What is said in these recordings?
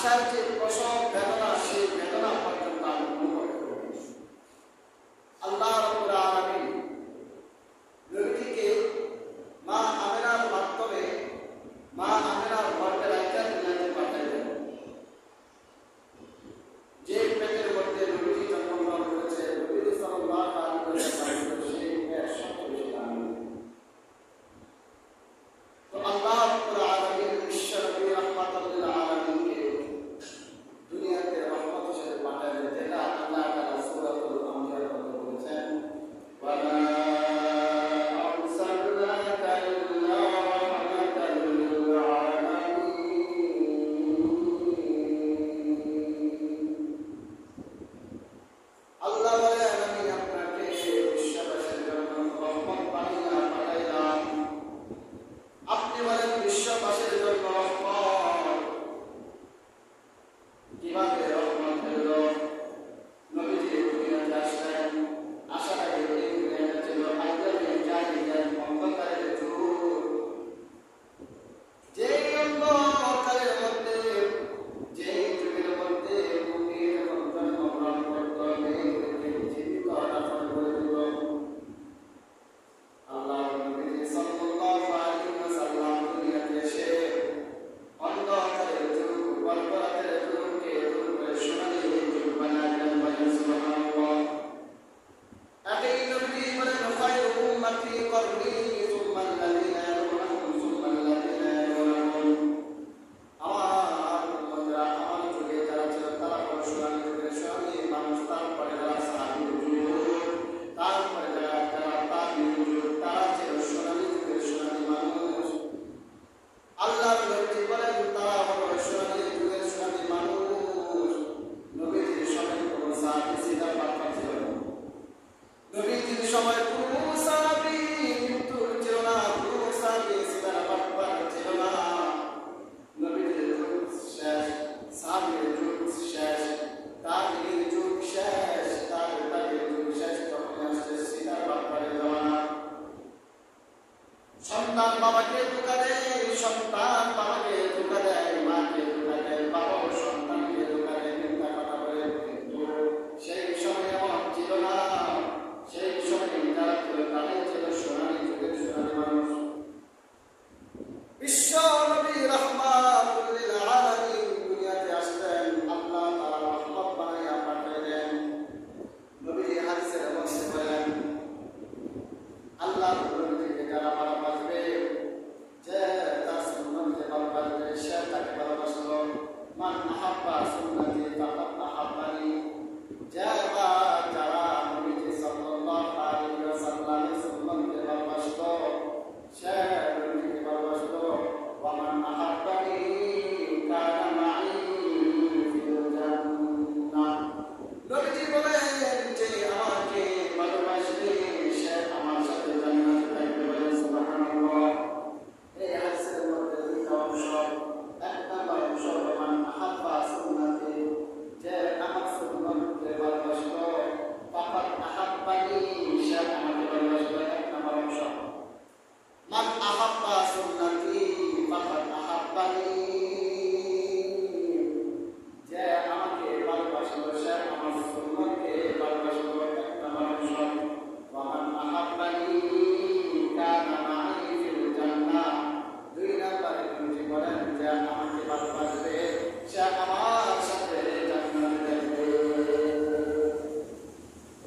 আশার যে প্রসব বেদনা, সেই বেদনা পর্যন্ত আমি অনুভব করি। আল্লাহ রাব্বুল আলামিন নবীকে মা আমিনার মাধ্যমে মা আমিনার গর্ভে রাখা দুনিয়াতে পাঠাইলেন। যে পেটের মধ্যে নবীজি জন্মগ্রহণ করেছে, নবী সাল্লাল্লাহু আলাইহি ওয়াসাল্লাম সেই পেট সবচেয়ে বেশি দামি। তো আল্লাহ রাব্বুল আলামিন বিশ্ব নবী রাহমাতুল লিল আলামিনকে দুনিয়াতে রহমত হিসেবে পাঠালেন, যেটা আল্লাহ তাআলা সূরাতুল আনবিয়ার মধ্যে বলেছেন, ওয়ালা আরসালনাকা ইল্লা রাহমাতাল লিল আলামিন। আল্লাহ বলেন, আমি আপনাকে বিশ্ববাসীর জন্য রহমত বানিয়ে পাঠাইলাম। আপনি বলেন বিশ্ববাসীর জন্য রহমত, কিভাবে রহমত হইল? নবীজি দুনিয়াতে আসলেন, আসার আগে এই দুনিয়াটা ছিল আইয়ামে জাহিলিয়াত, অন্ধকারের যুগ। যে অন্ধকারের মধ্যে, যে যুগের মধ্যে নবী যখন জন্মগ্রহণ করত, মেয়েগুলিকে জীবিত দাফন করে দিল। আল্লাহর নবী সাল্লাল্লাহু আলাইহি ওয়াসাল্লাম দুনিয়াতে এসে অন্ধকারের যুগ, বরবাদের যুগকে দূর করে সোনালী যুগ বানালেন। বলেন সুবহানাল্লাহ। এই নবীজি বলেন, খায়রু উম্মতি করনি সুম্মা আল্লাযীনা ইয়ালুনহুম সুম্মা আল্লাযীনা ইয়ালুনহুম। আমার উম্মতরা, আমার যুগে যারা ছিল তারা হলো সোনালী যুগের সোনালী মানুষ, তারপরে যারা সাহাবীর যুগ, তারপরে যারা তাবিঈন যুগ, তারা ছিল সোনালী যুগের সোনালী মানুষ। আল্লাহর নবী বলেন, তারা হলো সোনালী যুগের সোনালী মানুষ। নবীজির সময় কোনো সাহাবী সিধা পাক্কা ছিল না। নবীজির সময় কোনো সাহাবী মৃত্যুর ছিল না, কোনো সাহাবী সিধা পাক্কা ছিল না। নবীজির যুগ শেষ, সাহাবীর যুগ শেষ, তাবিঈন যুগ শেষ, তাবিঈন যুগ শেষ, তখন আসছে সিধা পাক্কার জমানা। সন্তান বাবাকে ধোঁকা দেয়, সন্তান বাবাকে ধোঁকা দেয়, মাকে ধোঁকা দেয়, বাবাও সন্তানকে ধোঁকা দেয়, মিথ্যা কথা বলে। কিন্তু সেই সময় এমন ছিল না। সেই সময় যারা ছিল তারাই ছিল সোনালী যুগের সোনালী মানুষ। বিশ্ব নবী রাহমাতুল লিল আলামিন দুনিয়াতে আসলেন, আল্লাহ তাআলা রহমত বানাইয়া পাঠাইলেন। নবীজি হাদিসের মধ্যে বলেন, আল্লাহ নবীকে যারা ভালোবাসবে, যে তার সুন্নতকে ভালোবাসবে, সে তাকে ভালোবাসলো। মান আহাব্বা সুন্নতি ফাকাদ আহাব্বানি। যারা নবীজি সাল্লাল্লাহু আলাইহি ওয়াসাল্লামের সুন্নতকে ভালোবাসলো, সে নবীজিকে ভালোবাসলো। ওয়া মান আহাব্বানি কানা মাই ফিল জান্নাহ। নবীজি বলেন, যে আমাকে ভালোবাসবে সে আমার সাথে জান্নাতে থাকবে। বলেন সুবহানাল্লাহ। এই হাদিসের মধ্যে দুইটা অংশ। এক নম্বর অংশ হলো মান আহাব্বা সুন্নতি, যে আমার সুন্নতকে ভালোবাসলো, ফাকাদ আহাব্বানি, সে আমাকে ভালোবাসলো। এক নম্বর অংশ। মান আহাব্বা সুন্নতি ফাকাদ আহাব্বানি, যে আমাকে ভালোবাসলো, সে আমার সুন্নতকে ভালোবাসলো। এক নম্বর অংশ। ওয়া মান আহাব্বানি কানা মাই ফিল জান্নাহ। দুই নম্বরে নবীজি বলেন, যে আমাকে ভালোবাসবে সে আমার সাথে জান্নাতে যাবে।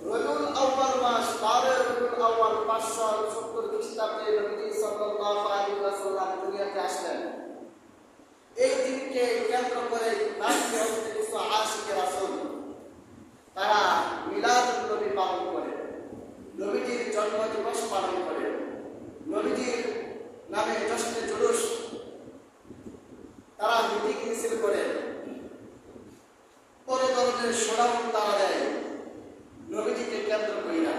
রবিউল আউয়াল মাস, 12 রবিউল আউয়াল 570 খ্রিস্টাব্দে নবীজি সাল্লাল্লাহু আলাইহি ওয়াসাল্লাম দুনিয়াতে আসলেন। এই দিনকে কেন্দ্র করে নামকে হচ্ছে কিছু আশিকে রাসূল, তারা মিলাদুন নবী পালন করে, নবীজির জন্মদিবস পালন করে, নবীজির নামে জশ্নে জুলুস, তারা মিটিং মিছিল করে, বড় ধরনের শোডাউন তারা দেয় নবীজিকে কেন্দ্র করি না।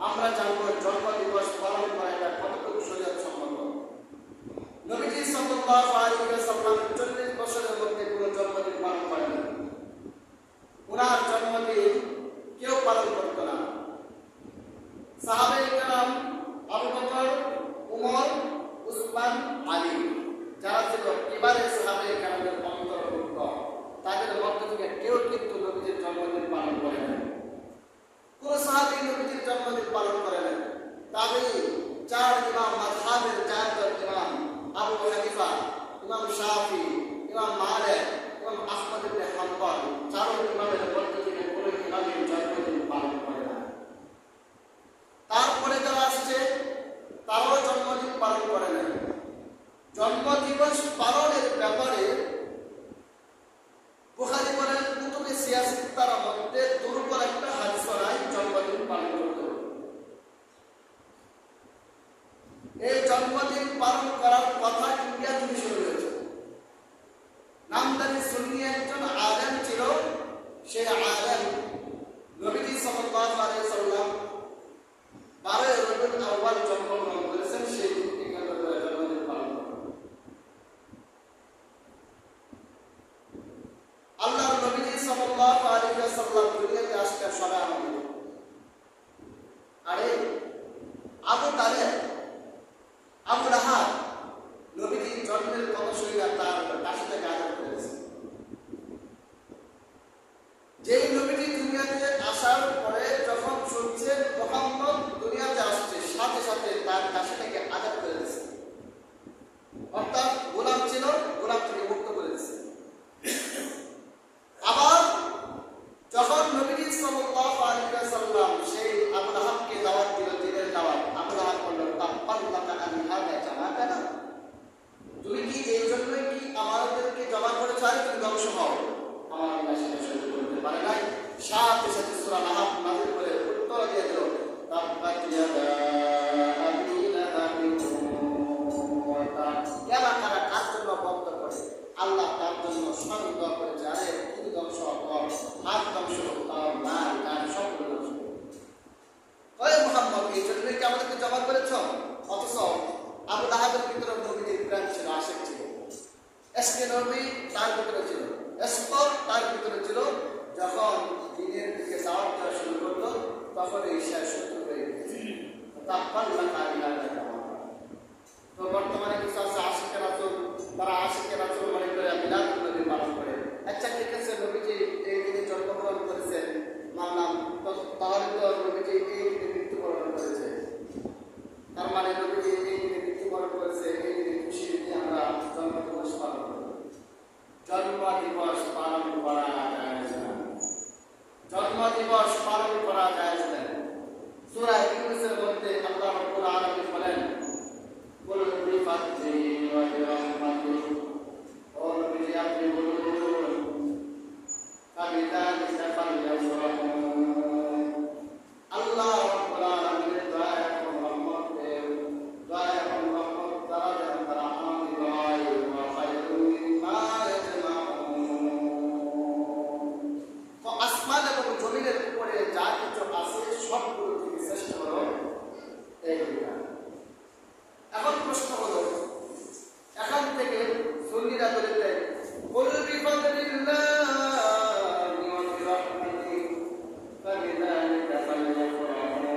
আমরা জানবো জন্মদিবস পালন করা এটা কতটুকু শরীয়ত সম্মত। নবীজি সাল্লাল্লাহু আলাইহি ওয়াসাল্লাম 40 বছরের মধ্যে কোনো জন্মদিন পালন করেন না। ওনার জন্মদিন কেউ পালন করত না। সাহাবায়ে কেরাম আবু বকর, উমর, উসমান, আলী, যারা ছিল কিবারে সাহাবায়ে কেরামের অন্তর্ভুক্ত, একজন আলেম ছিল, সেই আলেম নবীজি সাল্লাল্লাহু আলাইহি ওয়াসাল্লাম 12 রবিউল আউয়াল জন্মগ্রহণ করেছেন, সেই দিনটি কেন্দ্র করে জন্মদিন পালন করেন। আল্লাহর নবীজি সাল্লাল্লাহু আলাইহি ওয়াসাল্লাম দুনিয়াতে আসতে সবাই আনন্দিত। আরে আবু তালেব, আবু লাহাব নবীজির জন্মের কথা শুনে তার কাছে থেকে আদর করেছে। যেই নবীজি দুনিয়াতে আসার পরে যখন শুনছে মুহাম্মদ দুনিয়াতে আসছে, সাথে সাথে তার কাছে থেকে আজাদ করে দিয়েছে, অর্থাৎ গোলাম ছিল, গোলাম থেকে মুক্ত করে দিয়েছে। আবার যখন নবীজি সাল্লাল্লাহু আলাইহি ওয়াসাল্লাম সেই আবু লাহাবকে দাওয়াত দিল, দিনের দাওয়াত, আবু লাহাব বলল, তাব্বাল্লাকা আন হাযা জামাতানা, তুমি কি এই জন্যই কি আমাদেরকে জমা করেছো, আর তুমি ধ্বংস হও? আমার আল্লাহ সেটা সহ্য করতে পারে নাই, সাথে সাথে সূরা লাহাব নাযিল করে উত্তর দিয়ে দিল, তাব্বাত ইয়াদা আবি লাহাবিন ওয়া তাব। এলাকারা কার জন্য বন্ধ করে? আল্লাহ তার জন্য স্মরণ দোয়া করেছে, আরে তুমি ধ্বংস হও, হাত ধ্বংস হও, মাল গান সব ধ্বংস। ওই মুহাম্মদ এই জন্যই কি আমাদেরকে জমা করেছ? অথচ আবু লাহাবের ভিতরে নবীজির প্রেম ছিল, আশিক ছিল, এসকে নবী তার ভিতরে ছিল, এসক তার ভিতরে ছিল। যখন দিনের দিকে দাওয়াত দেওয়া শুরু করলো, তখন এই সে শত্রু হয়ে গেছে। তো বর্তমানে কিছু আছে আশিকের রাসূল, তারা আশিকের রাসূল মনে করে মিলাদুন নবী পালন করে। আচ্ছা ঠিক আছে, নবীজি এই দিনে জন্মগ্রহণ করেছেন মানলাম, তাহলে তো নবীজি এই দিনে মৃত্যুবরণ করেছে, তার মানে নবীজি এই দিনে মৃত্যুবরণ করেছে, এই দিনে খুশি দিনে আমরা জন্মদিবস পালন করি। জন্মদিবস পালন করা জায়েজ না, জন্মদিবস পালন করা জায়েজ না। সূরা ইউনূসের মধ্যে আল্লাহ রাব্বুল আলামিন বলেন, কুল বিফাদলি ওয়া বিরহমাতিহি, ও নবীজি আপনি বলুন, ফাবিযালিকা ফালইফরাহু। আল্লাহ রাব্বুল আলামিনের দয়া এবং রহমতের, দয়া এবং রহমত দ্বারা যেন তারা আনন্দিত হয়। ওয়া খায়রুম মিম্মা ইয়াজমাউন। তো আসমান এবং জমিনের উপরে যা কিছু আছে সবগুলো থেকে শ্রেষ্ঠ হলো এই বিধান। এখন প্রশ্ন হলো, এখান থেকে সুন্নিরা বলতেন, কুল বিফাদলিল্লাহি ওয়া বিরহমাতিহি ফাবিযালিকা ফালইফরাহু।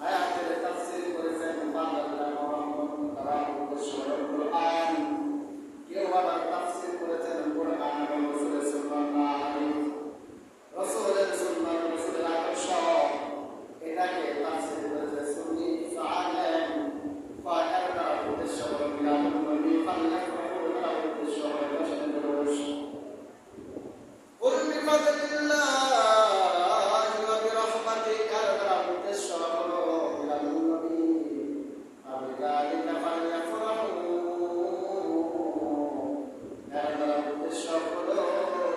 আয়াতের তাফসীর করেছেন ফাদাল্লাহ ওয়া রহমত দ্বারা উদ্দেশ্য হলো কুরআন। কেউ আবার তাফসীর করেছেন কুরআন এবং রাসূলের সুন্নাহ, রাসূলের সুন্নাহ, রাসূলের আদর্শ, এটাকে তাফসীর করেছে সুন্নি আলেম। ফায়ার দ্বারা উদ্দেশ্য হলো মিলাদুন নবী, ফালইফরাহু দ্বারা উদ্দেশ্য হলো রসুলের দরুদ। কুল বিফাদলিল্লাহি ওয়া বিরহমাতিহি দ্বারা উদ্দেশ্য হলো মিলাদুন নবী, ফাবিযালিকা ফালইফরাহু দ্বারা উদ্দেশ্য হলো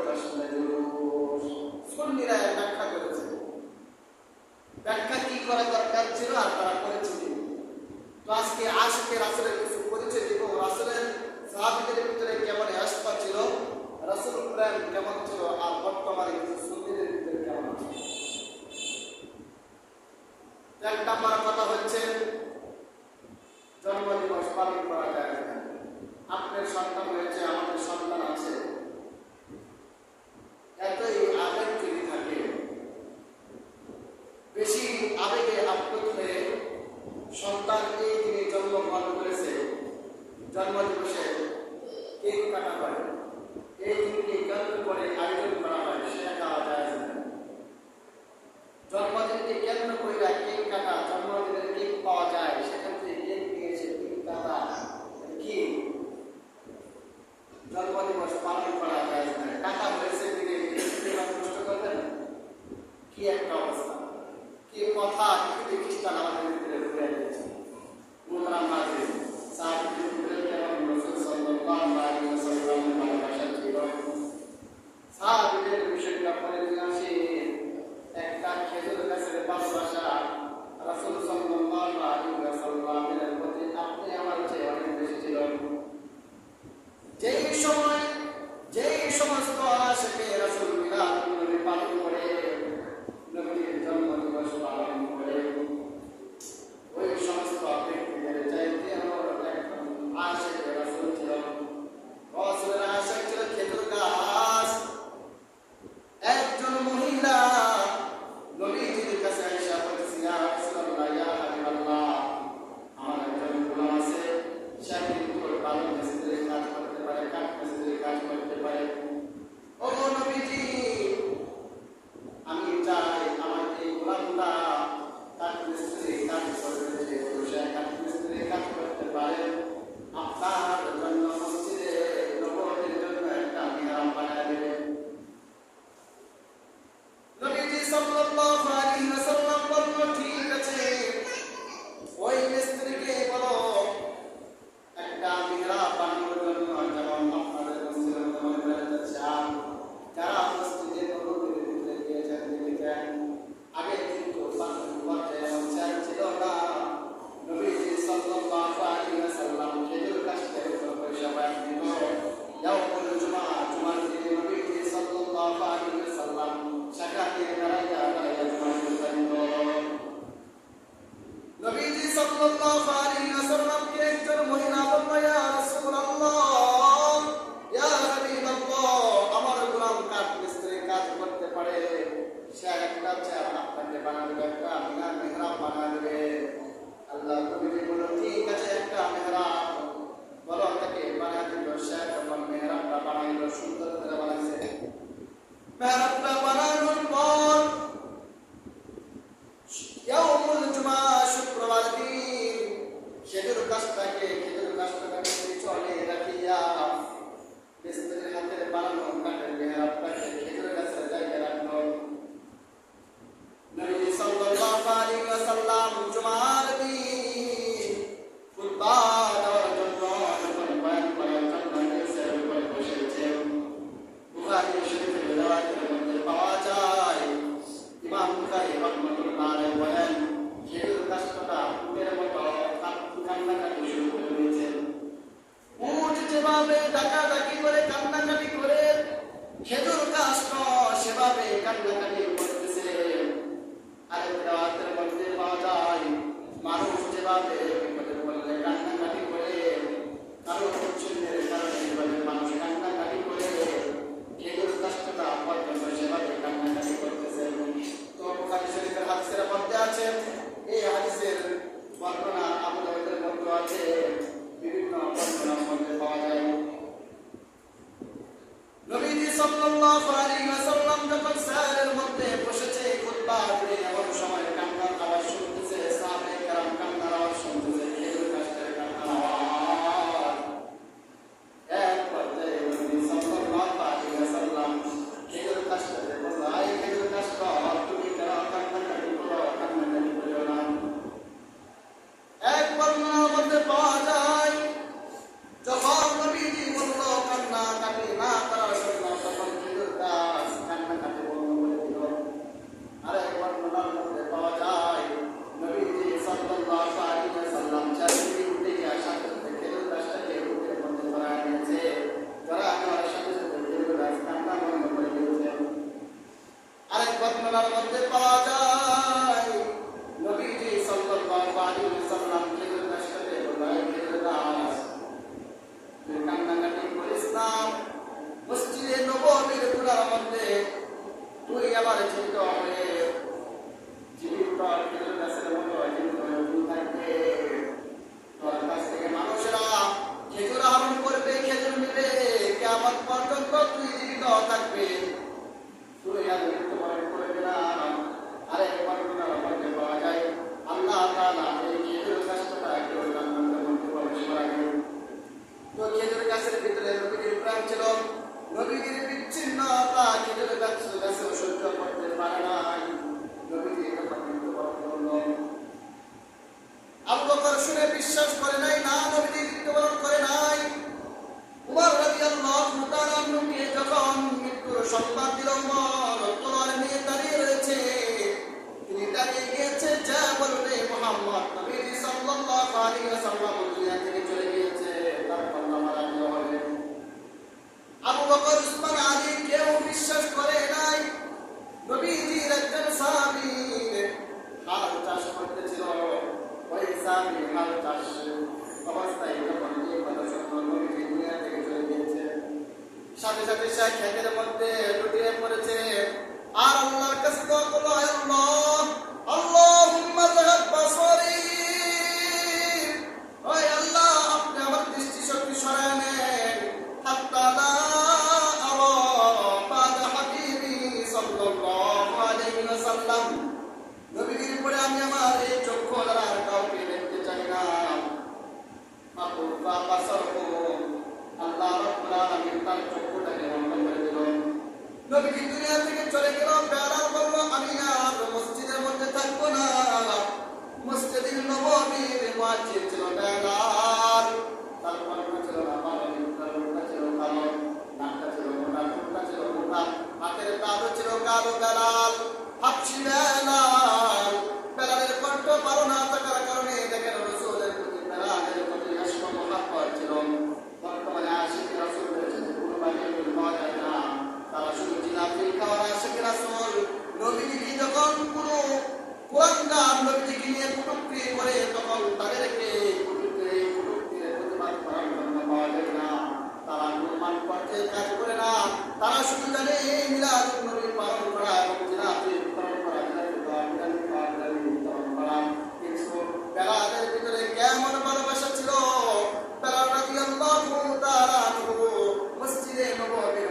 রসুলের দরুদ। সুন্নিরা ব্যাখ্যা করেছে, ব্যাখ্যা কি করা দরকার ছিল আর তারা করেছে কি? তো আজকে আশিকে রাসূলের কিছু পরিচয় দিব, রাসূলের সাহাবীদের ভিতরে কেমন আশকা ছিল, রাসূল প্রেম কেমন ছিল, আর বর্তমানে কিছু সুন্নিদের ভিতরে কেমন আছে। এক নম্বর কথা হচ্ছে, জন্মদিবস পালন করা যায় না। আপনার সন্তান হয়েছে, আমাদের সন্তান আছে, এতই আবেগ যদি থাকে, বেশি আবেগে আপ্লুত হয়ে সন্তান এই দিনে জন্মগ্রহণ করেছে, জন্মদিবসে কেক কাটা হয়, এই দিনকে কেন্দ্র করে আয়োজন করা হয়, সেটা খাওয়া যায় না। জন্মদিনকে কেন্দ্র করে কেক কাটা, জন্মদিনের কেক পাওয়া যায়, সেখান থেকে কেক নিয়েছে, কেক কাটা কি জন্মদিবস পালন করা যায় না। টাকা হয়েছে দিকে নষ্ট করবেন, কি একটা অবস্থা, কি কথা, কি খ্রিস্টান আমাদের ভিতরে ঢুকে গেছে। মুহতারাম হাজির, সাহাবীদের ভিতরে এবং রাসূল সাল্লাল্লাহু আলাইহি ওয়াসাল্লামের ভালোবাসা ছিল। সাহাবীদের বিষয়টা পরে দিয়ে আসি, একটা খেজুর গাছের ভালোবাসা রাসূল সাল্লাল্লাহু আলাইহি ওয়াসাল্লামের প্রতি আপনি আমার চেয়ে অনেক বেশি ছিল। যেই সময় সুন্দর করে বানাইছে। মেহরাবটা বানানোর পর ইয়াউমুল জুমা শুক্রবার দিন খেজুর গাছটাকে চলে রাখিয়া মিস্ত্রির হাতের বানানো কাঠের মেহরাবটাকে খেজুর গাছের জায়গায় রাখলো। নবী সাল্লাল্লাহু আলাইহি ওয়াসাল্লাম জুমার দিন খুতবা দেওয়ার জন্য যখন বয়ান করার জন্য নিচের উপর বসেছেন, বুখারী শরীফের রিওয়ায়াতের মধ্যে পাওয়া যায় ইমাম বুখারী রাহমাতুল্লাহ আলাইহি বলেন, খেজুর গাছটা উটের মতো কান্নাকাটি শুরু করে দিয়েছেন। উট যেভাবে ডাকাডাকি করে কান্নাকাটি করে খেজুর গাছটা সেভাবে কান্নাকাটি করতেছে। আরেক রিওয়ায়াতের মধ্যে পাওয়া যায় মানুষ যেভাবে বিপদে পড়লে কান্নাকাটি করে, কারো পছন্দের কারণে যেভাবে মানুষ কান্নাকাটি করে খেজুর গাছটা পর্যন্ত সেভাবে কান্নাকাটি করতেছে। তো বুখারী শরীফের হাদিসের মধ্যে আছে, এই হাদিসের বর্ণনা আবু দাউদের মধ্যে আছে, বিভিন্ন বর্ণনার মধ্যে পাওয়া যায়। নবীজি সাল্লাল্লাহু আলাইহি ওয়াসাল্লাম যখন সাহারের মধ্যে বসেছে খুতবা দিতে, এমন সময় কান্নার আওয়াজ শুনতেছে, সাহাবায়ে কেরাম কান্নার আওয়াজ শুনতেছে, খেজুর গাছের কান্নার আওয়াজ। এক পর্যায়ে নবী সাল্লাল্লাহু আলাইহি ওয়াসাল্লাম খেজুর গাছটাকে বলল, এই খেজুর গাছটা তুমি কেন কান্নাকাটি করো? কান্নাকাটি করো না। এক বর্ণনার মধ্যে পাওয়া যায় যখন নবীজি বলল কান্নাকাটি না করার জন্য, তখন খেজুর গাছ কান্নাকাটি বন্ধ করে দিল। আরেক বর্ণনার মধ্যে পাওয়া যায় নবীজি সাল্লাল্লাহু আলাইহি ওয়াসাল্লাম চারদিকে উঠে গিয়ে সাথে সাথে খেজুর গাছটাকে উটের মধ্যে ধরায় নিয়েছে। ধরা নেওয়ার সাথে সাথে খেজুর গাছ কান্না বন্ধ করে দিয়েছে। আরেক বর্ণনার মধ্যে পাওয়া যায় নবীজি সাল্লাল্লাহু আলাইহি ওয়াসাল্লাম খেজুর গাছটাকে বলল, এই খেজুর গাছ তুই কান্নাকাটি করিস না, মসজিদে নববীর গুড়ার মধ্যে তুই আবার জীবিত হয়ে জীবিত খেজুর গাছের মতো জীবিত হয়ে তুই থাকবে। তোর কাছ থেকে মানুষেরা খেজুর আহরণ করবে, খেজুর নেবে, কিয়ামত পর্যন্ত তুই জীবিত থাকবে, তুই আর মৃত্যুবরণ করবে না। আরেক বর্ণনার মধ্যে পাওয়া যায় আল্লাহ তাআলা এই খেজুর গাছটাকে জান্নাতের মধ্যে প্রবেশ করাবেন। তো খেজুর গাছের ভিতরে নবীজির প্রাণ ছিল। নবীজির বিচ্ছিন্নতা খেজুর গাছে সহ্য করতে পারে নাই। নবীজি তখন মৃত্যুবরণ করল। আবু বকর শুনে বিশ্বাস করে নাই, না নবীজি মৃত্যুবরণ করে নাই। উমর রাদিয়াল্লাহু তাআলা আনহুকে যখন মৃত্যুর সংবাদ দিল, উমর তলোয়ার নিয়ে দাঁড়িয়ে রয়েছে, তিনি দাঁড়িয়ে গিয়েছে, যা বলবে মুহাম্মদ নবীজি সাল্লাল্লাহু আলাইহি ওয়াসাল্লাম দুনিয়া থেকে চলে গিয়েছে, তার কন্যা মারা হবে। আবু বকর, উসমান, আলী কেউ বিশ্বাস করে নাই। নবীজির একজন সাহাবী হাল চাষ করতেছিল, ওই সাহাবী হাল চাষ অবস্থায় যখন এই কথা শুনল নবীজি দুনিয়া থেকে চলে গিয়েছে, সাথে সাথে সে ক্ষেতের মধ্যে লুটিয়ে পড়েছে আর আল্লাহর কাছে দোয়া করলো, হে আল্লাহ, আল্লাহুম্মা যাহাব বাসারি, ওই আল্লাহ আপনি আমার দৃষ্টি শক্তি সরায় নেন, হাত্তা লা আরা বাদা হাবিবি সাল্লাল্লাহু আলাইহি ওয়াসাল্লাম, নবীজির পরে আমি আমার এই চক্ষু দ্বারা আর কাউকে দেখতে চাই না। মাকুফা বাসারহু, আল্লাহ রাব্বুল আলামিন তার চক্ষুটাকে বন্ধ করে দিল। নবীজি দুনিয়া থেকে চলে গেল। বেলাল বলল, আমি আর মসজিদের মধ্যে থাকবো না। মসজিদে নববীর মুয়াজ্জিন ছিল বেলাল। তার কণ্ঠ ছিল না ভালো, তার মুখটা ছিল ভালো, নাকটা ছিল মোটা, ঠোঁটটা ছিল মোটা, হাতের তালু ছিল কালো। বেলাল হাবশি বেলাল। বেলালের কণ্ঠ ভালো না থাকার কারণে দেখেন রাসূলের প্রতি বেলালের প্রতি আশক মহব্বত ছিল। বর্তমানে আশিক রাসূলের সাথে কোনো বাণিজ্য পাওয়া যায় না, তারা শুধু জিলাপি খাওয়ার আশিক রাসূল। নবীজি যখন কোনো কোরআন নবীজিকে নিয়ে কটূক্তি করে, তখন তাদেরকে কটূক্তির প্রতিবাদ করার জন্য পাওয়া যায় না। তারা অনুমান করতে কাজ করে না, তারা শুধু জানে এই মিলাদুন নবী পালন করা এবং জিলাপি বিতরণ করা, বিতরণ করা। কিন্তু বেলালের ভিতরে কেমন ভালোবাসা ছিল! বেলাল রাদিয়াল্লাহু তাআলা আনহু মসজিদে নববীর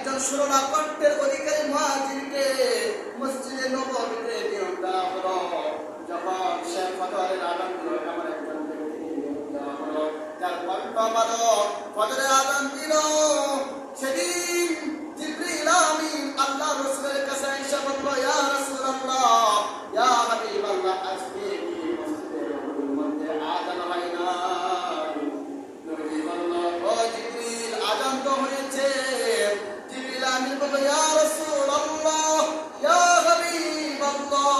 একজন সুরমা কণ্ঠের অধিকারী মুয়াজ্জিনকে মসজিদে নববীতে নিয়োগ দেওয়া হলো। যখন সে ফজরের আযান দিল, এমন একজন ব্যক্তিকে নিয়োগ দেওয়া হলো যার কণ্ঠ ভালো, ফজরের আযান দিল। সেদিন জিবরিল আমিন আল্লাহ রাসূলের কাছে এসে বলল, ইয়া রাসূলুল্লাহ, ইয়া হাবিবাল্লাহ, আজকে কি মসজিদের নববীর মধ্যে আযান হয় না? নবী বলল, ও জিবরিল, আযান তো হয়েছে। জিবরিল আমিন বলল, ইয়া রাসূলুল্লাহ, ইয়া হাবিবাল্লাহ,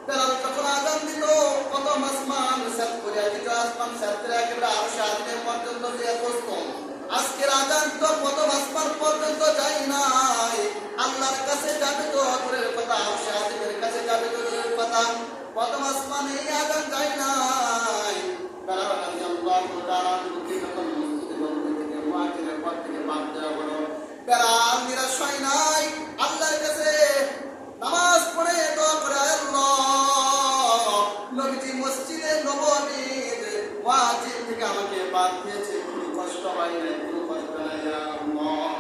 বেলাল যখন আযান দিল, প্রথম আসমান সাত করে দ্বিতীয় আসমান সাত করে একেবারে আরশে আজিমের পর্যন্ত গিয়ে পৌঁছতো। আজকের আযান তো প্রথম আসমান পর্যন্ত যায় নাই। আল্লাহর কাছে যাবে তো দূরের কথা, আরশে আজিমের কাছে যাবে তো দূরের কথা, প্রথম আসমানে এই আযান যায় নাই। বেলাল রাদিয়াল্লাহু তাআলা যখন মসজিদে নববী থেকে মুয়াজ্জিনের পদ থেকে বাদ দেওয়া হলো, বেলাল নিরাশ হয় নাই। আল্লাহর কাছে নামাজ পড়ে দোয়া করে, আল্লাহ, নবীজি মসজিদে নববীর মুয়াজ্জিন থেকে আমাকে বাদ দিয়েছে, কোনো কষ্ট হয় না, কোনো কষ্ট নাই। আল্লাহ,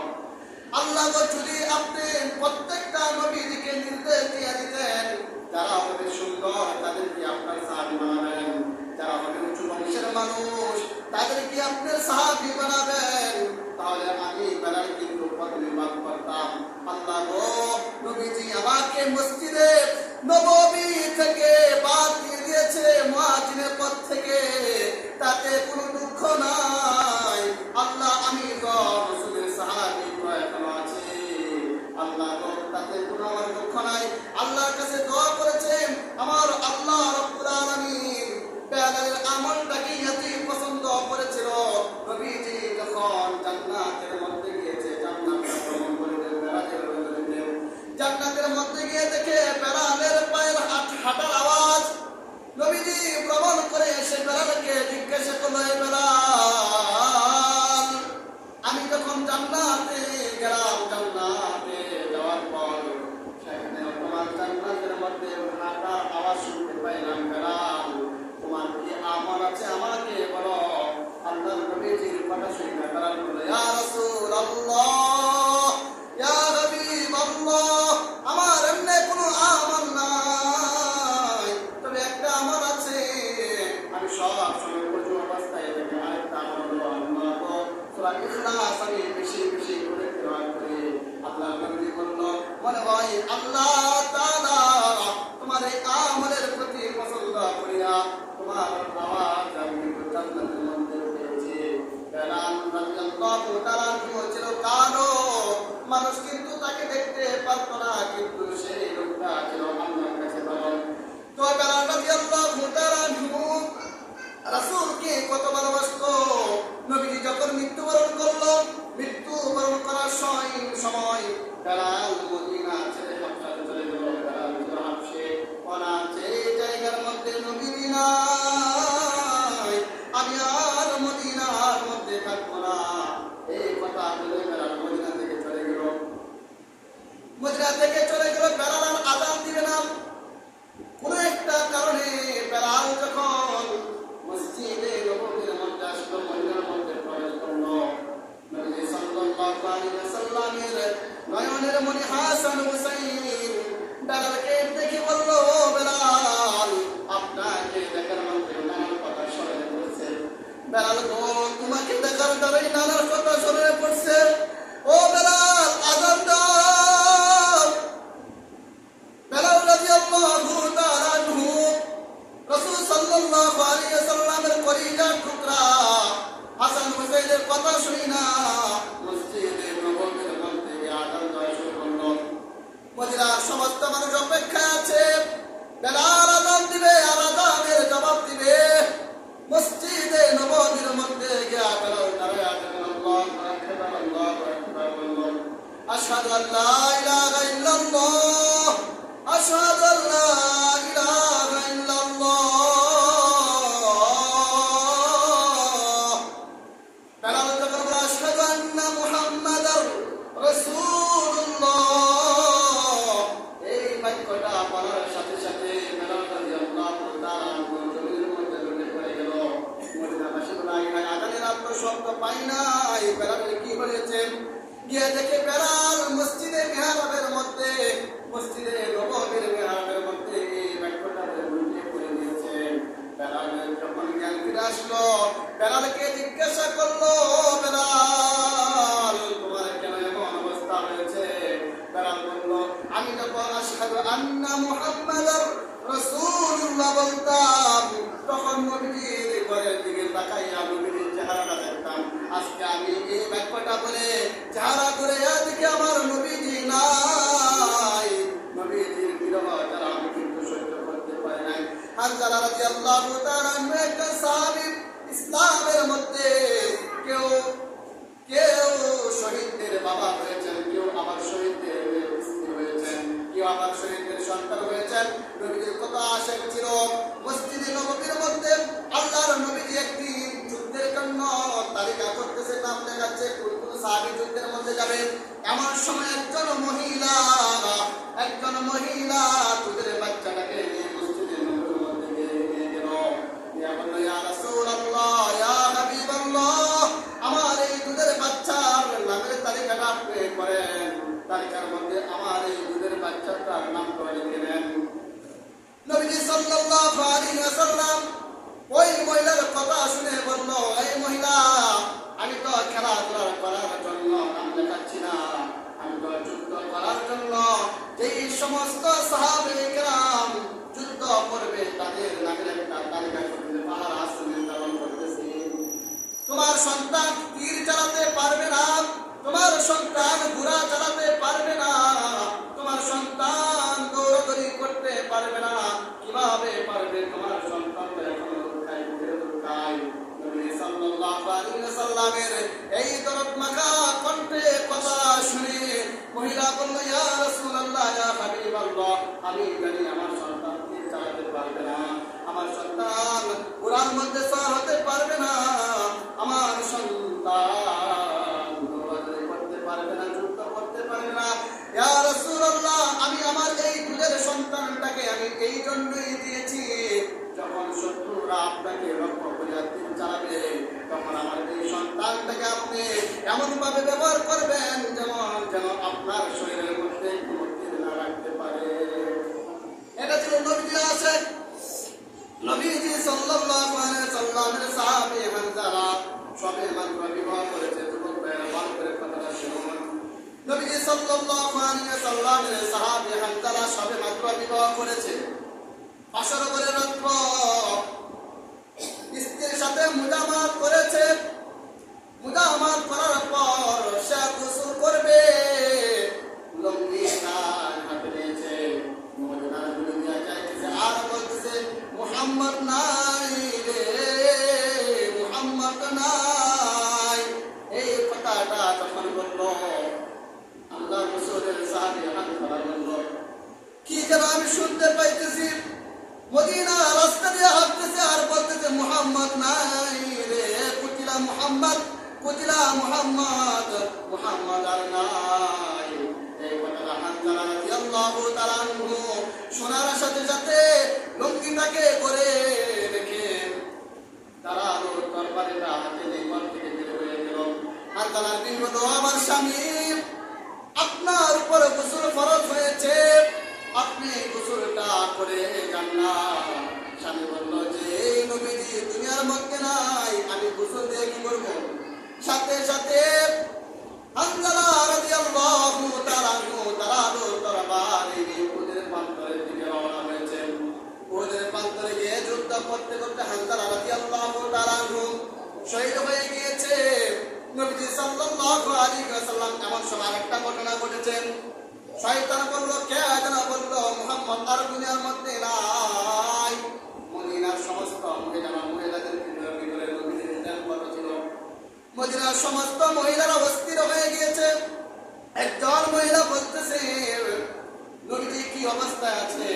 আল্লাহ যদি আপনি প্রত্যেকটা নবীকে নির্দেশ দিয়ে দিতেন, যারা হবে সুন্দর তাদেরকে আপনার সাহাবী বানাবেন, যারা হবে উঁচু বংশের মানুষ তাদেরকে আপনার সাহাবী বানাবেন, তাহলে আমি বেলাল কিন্তু প্রতিবাদ করতাম। আল্লাহ গো, নবীজি আমাকে মসজিদে নববী থেকে বাদ দিয়ে দিয়েছে, মুয়াজ্জিনের পদ থেকে, তাতে কোনো দুঃখ নাই। আল্লাহ, আমি তো রাসূলের সাহাবী এখনো আছি। আল্লাহ গো, তাতে কোনো আমার দুঃখ নাই। আল্লাহর কাছে দোয়া করেছেন, আমার আল্লাহ রাব্বুল আলামিন বেলালের আমলটাকে এতই পছন্দ করেছিল, নবীজি যখন জান্নাতের মধ্যে গিয়েছে, জান্নাতের ভ্রমণ করে বেলালের জান্নাতের মধ্যে গিয়ে দেখে বেলালের পায়ের হাঁটার আওয়াজ। নবীজি ভ্রমণ করে এসে বেলালকে জিজ্ঞাসা করলো, বেলাল, আমি যখন জান্নাতে গেলাম, জান্নাতে যাওয়ার পর সেখানে তোমার জান্নাতের মধ্যে হাঁটার আওয়াজ শুনতে পাইলাম, বেলাল, তোমার কি আমল আছে আমাকে বলো। আল্লাহর নবীজির কথা শুনে বেলাল বলে, ইয়া রাসূলুল্লাহ, ইয়া হাবিবাল্লাহ, আমার এমনি কোনো আমল নাই, তবে একটা আমল আছে। আমি সব সময় ওযু অবস্থায় থেকে আরেকটা আমল হলো, আল্লাহ সূরা ইখলাস আমি বেশি বেশি করে তেলাওয়াত করি। আল্লাহর নবী বলল, মনে হয় আল্লাহ তাআলা তোমার এই আমলের প্রতি পছন্দ করিয়া তোমার আওয়াজ আমি জান্নাতের মধ্যে পেয়েছি। বেলাল রাদিয়াল্লাহু তাআলা ছিল কালো মানুষ, কিন্তু তাকে দেখতে পারতো না, কিন্তু সেই লোকটা ছিল আল্লাহর কাছে ভালো। তো বেলাল রাদিয়াল্লাহু তাআলা রাসূলকে কত ভালোবাসতো। নবীজি যখন মৃত্যুবরণ করলো, মৃত্যুবরণ করার সময় বেলাল মদিনা ছেড়ে মক্কাতে চলে গেল। বেলাল হাবশে অনাথে জায়গার মধ্যে নবীজি নাই, আমি আর মদিনার মধ্যে থাকবো না, এই কথা বলে বেলাল মদিনা থেকে চলে গেল। মদিনা থেকে চলে গেল, বেলাল আর আযান দিবে না। কোন একটা কারণে বেলাল যখন মসজিদে নববীর মধ্যে আসলো, মদিনার মধ্যে প্রবেশ করলো, নবী সাল্লাল্লাহু আলাইহি ওয়াসাল্লামের নয়নের মণি হাসান হুসাইন বেলালকে দেখে বলল, ও বেলাল, আপনাকে দেখার মধ্যে নানার কথা স্মরণে পড়ছে। বেলাল গো, তোমাকে দেখার দ্বারাই নানার কথা স্মরণে পড়ছে। ও বেলাল, আযান দাও। বেলাল রাদিয়াল্লাহু তাআলা আনহু রাসূল সাল্লাল্লাহু আলাইহি ওয়াসাল্লামের কলিজার টুকরা হাসান হুসাইনের কথা শুনি না মসজিদে নববীর মধ্যে আযান দেওয়া শুরু করলো। মদিনার সমস্ত মানুষ অপেক্ষায় আছে, বেলাল আযান দিবে আর আযানের জবাব দিবে। মসজিদে নববীর মধ্যে গিয়া বেলাল দাঁড়ায় আছেন, আল্লাহু আকবার, আল্লাহু আকবার বলল, আশহাদু আল্লা ইলাহা ইল্লাল্লাহ, আশহাদু আল্লা ইলাহা ইল্লাল্লাহ। বেলাল যখন বলে, আশহাদু আন্না মুহাম্মাদার রাসূলুল্লাহ, এই বাক্যটা বলার সাথে সাথে বেলাল রাদিয়াল্লাহু তাআলা জমিনের মধ্যে লুটিয়ে পড়ে গেল। মদিনাবাসী বলে, আযানের আর তো শব্দ পাই নাই, বেলালের কি হয়েছে? গিয়ে দেখে বেলাল মসজিদে মিহরাবের মধ্যে, মসজিদে নববীর মিহরাবের মধ্যে এই বাক্যটা লুটিয়ে পড়ে গিয়েছে। বেলালের যখন জ্ঞান ফিরে আসলো, বেলালকে জিজ্ঞাসা করলো, বেলাল তোমার কেন এমন অবস্থা হয়েছে? বেলাল বলল, আমি যখন আশহাদু আন্না মুহাম্মাদার রাসূলুল্লাহ বলতাম, তখন নবীজির ঘরের দিকে তাকাইয়া নবীজির চেহারাটা দেখতাম। আজকে আমি এই বাক্যটা বলে চেহারা করে দেখি আমার নবীজি নাই, নবীজির বিরহ যারা আমি কিন্তু সহ্য করতে পারি নাই। হানজালা রাদিয়াল্লাহু তাআলা একটা সাহাবী, ইসলামের মধ্যে কেউ কেউ শহীদদের বাবা হয়েছেন, কেউ আবার শহীদদের স্ত্রী হয়েছেন, কেউ আবার শহীদদের সন্তান হয়েছেন। নবীজির কত আশেক ছিল। মসজিদে নববীর মধ্যে আল্লাহর নবীজি একদিন যুদ্ধের জন্য তালিকা করতেছে, নাম দেখাচ্ছে কোন কোন সাহাবী যুদ্ধের মধ্যে যাবে। এমন সময় একজন মহিলা দুধের বাচ্চাটাকে নিয়ে মসজিদে নববীর মধ্যে নিয়ে গেল। ইয়া বলল, ইয়া রাসূলুল্লাহ, ইয়া হাবিবাল্লাহ, আমার এই দুধের বাচ্চার নামের তালিকাটা আপনি করেন, তালিকার মধ্যে আমার এই দুধের বাচ্চাটার নাম করে লিখে নেন। নবীজি সাল্লাল্লাহু আলাইহি ওয়াসাল্লাম ওই মহিলার কথা শুনে বলল, এই মহিলা, আমি তো খেলাধুলা করার জন্য নাম লেখাচ্ছি না, আমি তো যুদ্ধ করার জন্য যেই সমস্ত সাহাবায়ে কেরাম যুদ্ধ করবে তাদের নামের একটা তালিকা করতে পাহাড় আসন নির্ধারণ করতেছি। তোমার সন্তান তীর চালাতে পারবে না, তোমার সন্তান ঘোড়া চালাতে পারবে না, তোমার সন্তান দৌড়াদৌড়ি করতে পারবে না। কিভাবে পারবে? তোমার সন্তান তো এখনো লুকায় লুকায়। নবী সাল্লাল্লাহু আলাইহি ওয়াসাল্লামের এই দরদ মাখা কণ্ঠে কথা শুনে মহিলা বলল, ইয়া রাসূলুল্লাহ, ইয়া হাবিবাল্লাহ, আমি জানি আমার সন্তান তীর চালাতে পারবে না, আমার সন্তান ঘোড়ার মধ্যে সওয়ার হতে পারবে না, আমার সন্তান দৌড়াদৌড়ি করতে পারবে না, যুদ্ধ করতে পারবে না। ইয়া রাসূলুল্লাহ, আমি আমার এই দুধের সন্তানটাকে আমি এই জন্যই দিয়েছি, যখন শত্রুরা আপনাকে লক্ষ্য করে তীর চালাবে, তখন আমার এই সন্তানটাকে আপনি এমন ভাবে ব্যবহার করবেন যেন আপনার শরীরের মধ্যে কোনো তীর না রাখতে পারে। এটা ছিল নবীজি আশেক। নবীজি সাল্লাল্লাহু আলাইহি ওয়াসাল্লামের সাহাবী হানজালা সবে মাত্র বিবাহ করেছে। যুবক ভাইরা ভালো করে কথাটা শুনুন। নবীজি সাল্লাল্লাহু আলাইহি ওয়াসাল্লামের সাহাবী হানজালা সবে মাত্র বিবাহ করেছে। আসর করে রাত্র স্ত্রীর সাথে মুজামাত করেছে। মুজামাত করার পর সে গোসল করবে, লুঙ্গি হাতে নিয়েছে, মদিনার গুলো দিয়া যাইতেছে আর বলতেছে, মুহাম্মদ নাই রে, মুহাম্মদ নাই। এই কথাটা যখন বলল, আল্লাহ রাসূলের সাহাবী হানজালা বলল, কি যেন আমি শুনতে পাইতেছি, মদিনা রাস্তা দিয়ে হাঁটতেছে আর বলতেছে, মুহাম্মদ নাই রে, কুতিলা মুহাম্মদ, কুতিলা মুহাম্মদ, মুহাম্মদ আর নাই। এই কথাটা হানজালা রাদিয়াল্লাহু তাআলা আনহু শোনার সাথে সাথে লুঙ্গিটাকে করে রেখে তারা তরবারিটা হাতে নিয়ে ঘর থেকে বের হয়ে গেল। হানজালার বিপদ, আমার স্বামী, আপনার উপর গোসল ফরজ হয়েছে, আপনি গোসলটা করে যান না। স্বামী বলল যে নবীজি দুনিয়ার মধ্যে নাই, আমি গোসল দিয়ে কি করবো? সাথে সাথে হানজালা রাদিয়াল্লাহু তাআলা তরবারি নিয়ে উহুদের প্রান্তরের দিকে রওনা হয়েছেন। উহুদের প্রান্তরে গিয়ে যুদ্ধ করতে করতে হানজালা রাদিয়াল্লাহু তাআলা শহীদ হয়ে গিয়েছে। নবীজি সাল্লাল্লাহু আলাইহি ওয়াসাল্লাম এমন সময় একটা ঘটনা ঘটেছেন। শয়তান বলল, কে যেন বলল, মুহাম্মদ আর দুনিয়ার মধ্যে নাই। মদিনার সমস্ত মহিলাদের ভিতরে নবীজির কথা ছিল। মদিনার সমস্ত মহিলারা অস্থির হয়ে গিয়েছে। একজন মহিলা বলতেছে, নবীজি কি অবস্থায় আছে?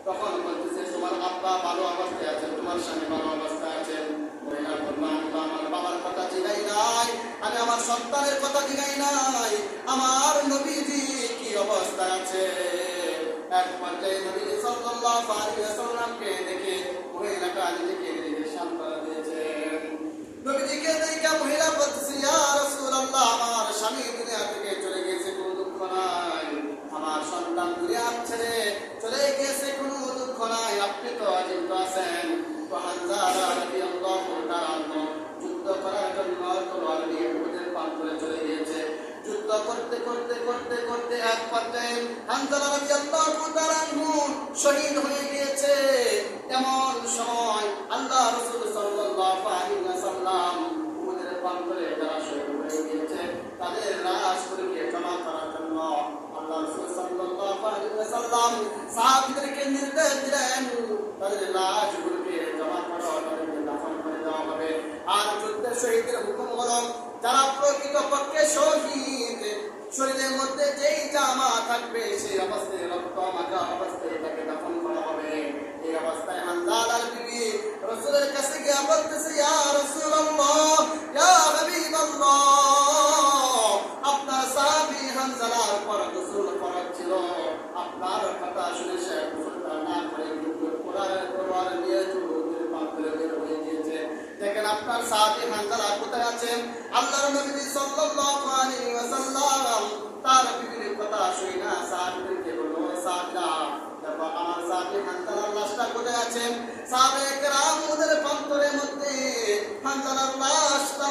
তখন বলতেছে, তোমার আব্বা ভালো অবস্থায় আছে, তোমার স্বামী ভালো অবস্থায় আছেন। মহিলা বলল, আমি তো আমার বাবার কথা জিগাই নাই, আমি আমার সন্তানের কথা জিগাই নাই, আমার নবীজি কি অবস্থায় আছে? এক পর্যায়ে নবীজি সাল্লাল্লাহু আলাইহি ওয়াসাল্লামকে দেখে মহিলাটা নিজেকে সান্ত্বনা দিয়েছেন। নবীজিকে দেখে মহিলা বলতেছে, ইয়া রাসূলুল্লাহ, আমার স্বামী দুনিয়া থেকে তলোয়ার নিয়ে উহুদের প্রান্তরে চলে গিয়েছে। যুদ্ধ করতে করতে করতে করতে এক পর্যায়ে হানজালা রাদিয়াল্লাহু তাআলা আনহু শহীদ হয়ে গিয়েছে। এমন সময় আল্লাহ রাসূল সাল্লাল্লাহু আলাইহি ওয়াসাল্লাম উহুদের প্রান্তরে যারা শহীদ হয়ে গিয়েছে তাদের লাশগুলোকে জমা করার জন্য আল্লাহ রাসূল সাল্লাল্লাহু আলাইহি ওয়াসাল্লাম সাহাবীদেরকে নির্দেশ দিলেন, তাদের লাশগুলোকে জমা করো, তাদেরকে দাফন করে দেওয়া হবে। আর যুদ্ধের শহীদের হুকুম হলো, যারা প্রকৃতপক্ষে শহীদ, শরীরের মধ্যে যেই জামা থাকবে সেই অবস্থায় রক্ত মাখা অবস্থায় তাকে দাফন করা হবে। এই অবস্থায় হানজালার বিবি রাসূলের কাছে গিয়ে বলতেছে, ইয়া রাসূলুল্লাহ, ইয়া হাবিবাল্লাহ, আপনার সাহাবী হানজালার উপর গোসল ফরজ ছিল, আপনার কথা শুনে সে গোসলটা না করে কিন্তু কোরআন নিয়ে যুদ্ধের প্রান্তরে বের হয়ে গিয়েছে। দেখেন আপনার সাহাবী হানজালা কোথায় আছেন? আল্লাহর নবী সাল্লাল্লাহু আলাইহি ওয়াসাল্লাম তার বিবির কথা শুনে না সাহাবীদেরকে বলল, সাহাবীরা দেখো আমার সাহাবী হানজালার লাশটা কোথায় আছেন? সাহাবায়ে কেরাম ওদের প্রান্তরের মধ্যে হানজালার লাশটা